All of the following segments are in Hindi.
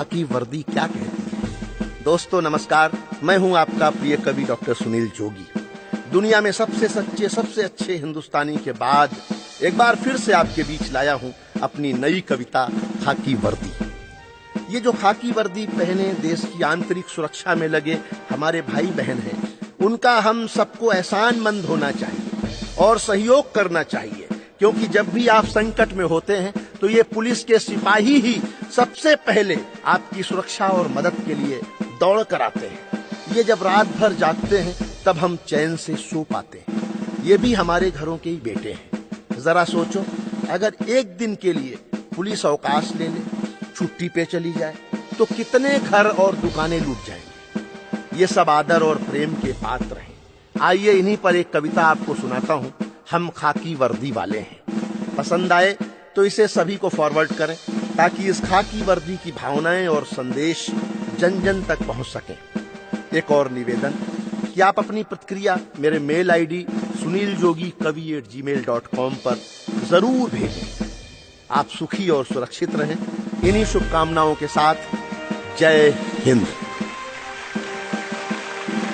की वर्दी क्या कहती है। दोस्तों नमस्कार, मैं हूं आपका प्रिय कवि डॉक्टर सुनील जोगी। दुनिया में सबसे सच्चे सबसे अच्छे हिंदुस्तानी के बाद एक बार फिर से आपके बीच लाया हूं अपनी नई कविता खाकी वर्दी। ये जो खाकी वर्दी पहने देश की आंतरिक सुरक्षा में लगे हमारे भाई बहन हैं, उनका हम सबको एहसानमंद होना चाहिए और सहयोग करना चाहिए, क्योंकि जब भी आप संकट में होते हैं तो ये पुलिस के सिपाही ही सबसे पहले आपकी सुरक्षा और मदद के लिए दौड़ कर आते हैं। ये जब रात भर जागते हैं तब हम चैन से सो पाते हैं। ये भी हमारे घरों के ही बेटे हैं। जरा सोचो, अगर एक दिन के लिए पुलिस अवकाश ले ले, छुट्टी पे चली जाए, तो कितने घर और दुकानें लूट जाएंगे। ये सब आदर और प्रेम के पात्र हैं। आइए इन्हीं पर एक कविता आपको सुनाता हूँ। हम खाकी वर्दी वाले हैं। पसंद आए तो इसे सभी को फॉरवर्ड करें, ताकि इस खाकी वर्दी की भावनाएं और संदेश जन जन तक पहुंच सकें। एक और निवेदन कि आप अपनी प्रतिक्रिया मेरे मेल आईडी suniljogi@gmail.com पर जरूर भेजें। आप सुखी और सुरक्षित रहें। इन्हीं शुभकामनाओं के साथ जय हिंद।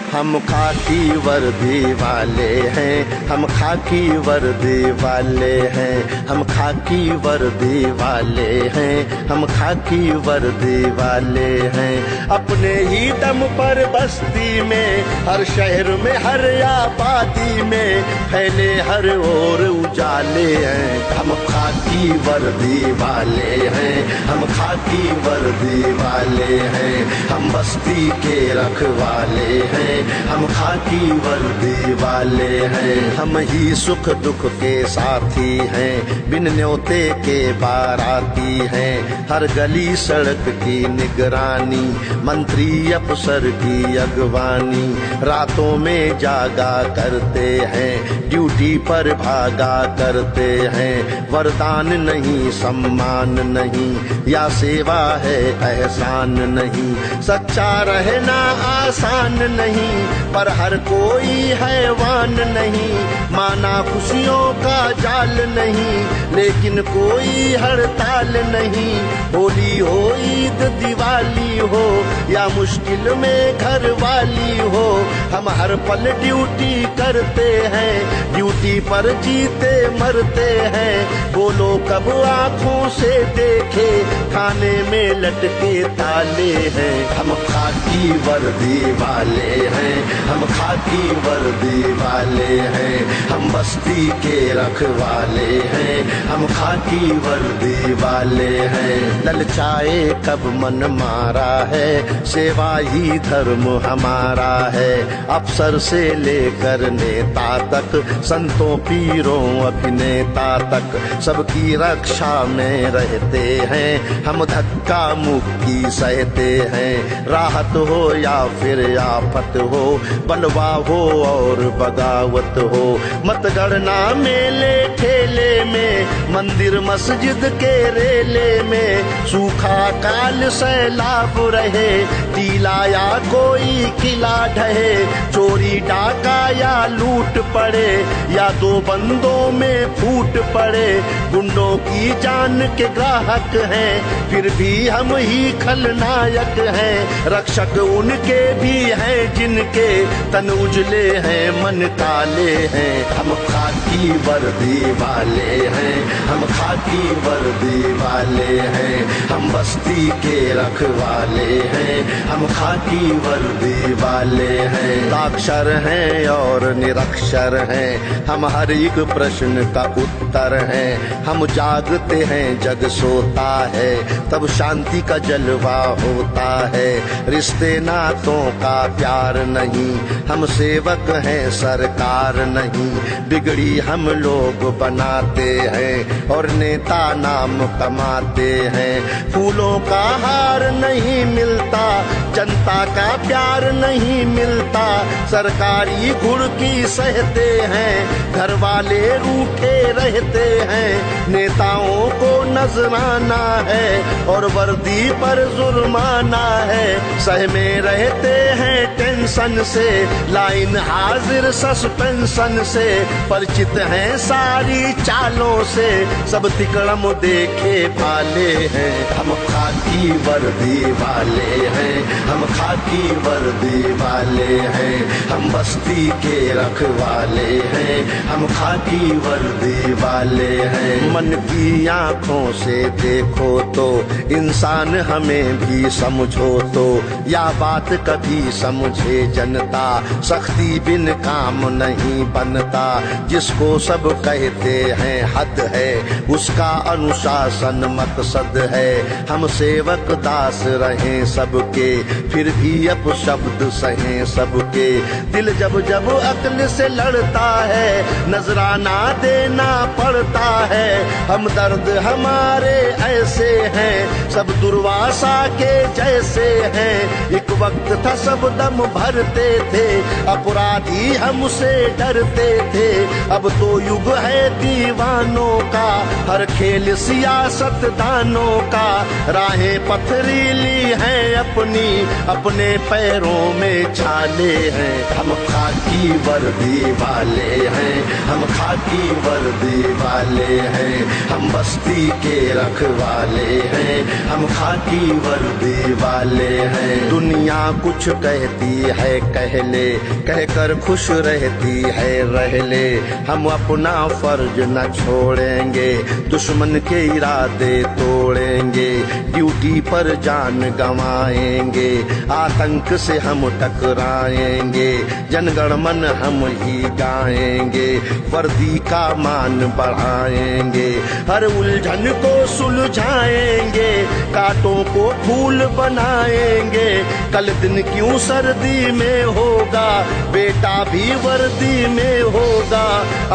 हम खाकी वर्दी वाले हैं, हम खाकी वर्दी वाले हैं, हम खाकी वर्दी वाले हैं, हम खाकी वर्दी वाले हैं। अपने ही दम पर बस्ती में, हर शहर में, हर आबादी में फैले हर ओर उजाले हैं। हम खाकी वर्दी वाले हैं, हम खाकी वर्दी वाले हैं, हम बस्ती के रखवाले हैं, हम खाकी वर्दी वाले हैं। हम ही सुख दुख के साथी हैं, बिन न्योते के बाराती हैं। हर गली सड़क की निगरानी, मंत्री अफसर की अगवानी, रातों में जागा करते हैं, ड्यूटी पर भागा करते हैं। वरदान नहीं, सम्मान नहीं, या सेवा है एहसान नहीं। सच्चा रहना आसान नहीं, पर हर कोई हैवान नहीं। माना खुशियों का जाल नहीं, लेकिन कोई हड़ताल नहीं। होली हो, ईद दिवाली हो, या मुश्किल में घर वाली हो, हम हर पल ड्यूटी करते हैं, ड्यूटी पर जीते मरते हैं। बोलो कब आंखों से देखे, खाने में लटके ताले हैं। हम खाकी वर्दी वाले हैं, हम खाकी वर्दी वाले हैं, हम बस्ती के रखवाले हैं, हम खाकी वर्दी वाले हैं। ललचाए कब मन मारा है, सेवा ही धर्म हमारा है। अफसर से लेकर नेता तक, संतों पीरों अभिनेता तक, सबकी रक्षा में रहते हैं। हम धक्का मुक्की सहते हैं, राहत हो या फिर आफत हो, बलवा हो और बगावत हो। मतगणना मेले ठेले में, मंदिर मस्जिद के रेले में, सूखा काल सैलाब रहे, टीला या कोई किला ढहे, चोरी डाका या लूट पड़े, या दो बंदों में फूट पड़े। गुंडों की जान के ग्राहक हैं, फिर भी हम ही खलनायक हैं। रक्षक उनके भी हैं जिनके तन उजले हैं, मन काले हैं। हम खाकी वर्दी वाले हैं, हम खाकी वर्दी वाले हैं, हम बस्ती के रखवाले हैं, हम खाकी वर्दी वाले हैं। साक्षर हैं और निरक्षर हैं, हम हर एक प्रश्न का उत्तर हैं। हम जागते हैं जग सोता है, तब शांति का जलवा होता है। रिश्ते नातों का प्यार नहीं, हम सेवक हैं सरकार नहीं। बिगड़ी हम लोग बनाते हैं, और नेता नाम कमाते हैं। फूलों का हार नहीं मिलता, जनता का प्यार नहीं मिलता। सरकारी घुड़की सहते हैं, घर वाले रूठे रहते हैं। नेताओं को नजराना है, और वर्दी पर जुर्माना है। सह में रहते हैं टेंशन टेंशन से, लाइन हाजिर सस्पेंशन से, परिचित हैं सारी चालों से, सब तिकड़म देखे भाले हैं। हम खाकी वर्दी वाले हैं, हम खाकी वर्दी वाले हैं, हम बस्ती के रखवाले हैं, हम खाकी वर्दी वाले हैं। मन की आंखों से देखो तो इंसान हमें भी समझो तो, या बात कभी समझे जनता, सख्ती बिन काम नहीं बनता। जिसको सब कहते हैं हद है, उसका अनुशासन मकसद है। हम सेवक दास रहें सबके, फिर भी अपशब्द सहें सबके। दिल जब जब अक्ल से लड़ता है, नजराना देना पड़ता है। हम दर्द हमारे ऐसे हैं, सब दुर्वासा के जैसे हैं। एक वक्त था सब दम भरते थे, अपराधी हमसे डरते थे। अब तो युग है दीवानों का, हर खेल सियासत दानों का। राहें पथरीली हैं अपनी, अपने पैरों में छाले हैं। हम खाकी वर्दी वाले हैं, हम खाकी वर्दी वाले हैं, हम बस्ती के रखवाले हैं, हम खाकी वर्दी वाले हैं। दुनिया कुछ कहती है कह ले, कहकर खुश रहती है रह ले। हम अपना फर्ज न छोड़ेंगे, दुश्मन के इरादे तोड़ेंगे। ड्यूटी पर जान गंवाएंगे, आतंक से हम टकराएंगे। जनगण मन हम ही गाएंगे, वर्दी का मान बढ़ाएंगे। हर उलझन को सुलझाएंगे, कांटों को फूल बनाएंगे। कल दिन क्यों सर्दी में होगा, बेटा भी वर्दी में होगा।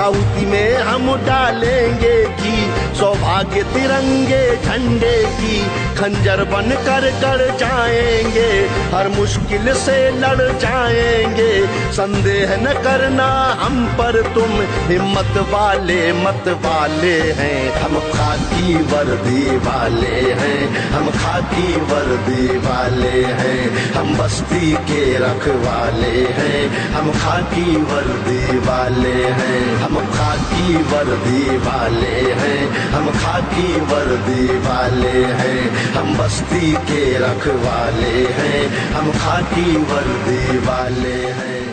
आहुति में हम डालेंगे घी, सौभाग्य तिरंगे झंडे की। खंजर बन कर गड़ जाएंगे, हर मुश्किल से लड़ जाएंगे। संदेह न करना हम पर तुम, हिम्मत वाले मत वाले हैं। हम खाकी वर्दी वाले हैं, हम खाकी वर्दी वाले हैं, हम बस्ती के रखवाले हैं, हम खाकी वर्दी वाले हैं। हम खाकी वर्दी वाले हैं, हम खाकी वर्दी वाले हैं, हम बस्ती के रखवाले हैं, हम खाकी वर्दी वाले हैं।